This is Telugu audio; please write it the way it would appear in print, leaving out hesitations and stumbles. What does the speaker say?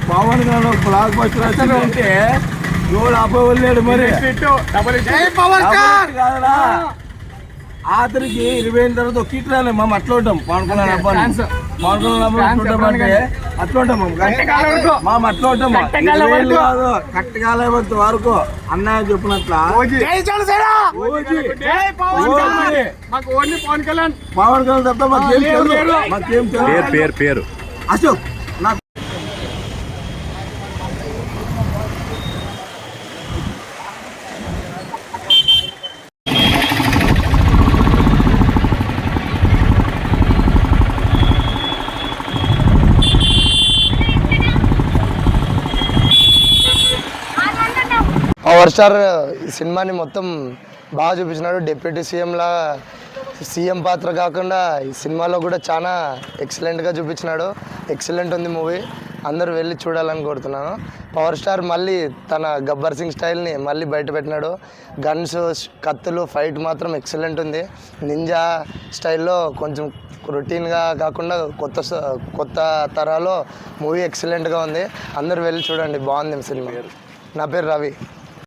పవన్ గారు బ్లాక్ బస్టర్ వచ్చిందంటే ఎవరు ఆపలేడు మరి కాదరా ఆఖరికి 20 అయిన తర్వాత ఒక ఇట్లానే మేము అట్లా ఉంటాం పవన్ కళ్యాణ్ అబ్బాయి పవన్ కళ్యాణ్ ఉంటాం అంటే అట్లా ఉంటాం మేము అట్లా ఉంటాం కాదు కట్టకాలేంత వరకు అన్నయ్య చెప్పినట్ల పవన్ కళ్యాణ్ తప్ప మాకేం పేరు అశోక్ పవర్ స్టార్ ఈ సినిమాని మొత్తం బాగా చూపించినాడు. డిప్యూటీ సీఎం పాత్ర కాకుండా ఈ సినిమాలో కూడా చాలా ఎక్సలెంట్గా చూపించినాడు. ఎక్సలెంట్ ఉంది మూవీ, అందరూ వెళ్ళి చూడాలని కోరుతున్నాను. పవర్ స్టార్ మళ్ళీ తన గబ్బర్ సింగ్ స్టైల్ని మళ్ళీ బయట పెట్టినాడు. గన్స్, కత్తులు, ఫైట్ మాత్రం ఎక్సలెంట్ ఉంది. నింజా స్టైల్లో కొంచెం రొటీన్గా కాకుండా కొత్త తరాలో మూవీ ఎక్సలెంట్గా ఉంది. అందరూ వెళ్ళి చూడండి, బాగుంది సినిమా. నా పేరు రవి.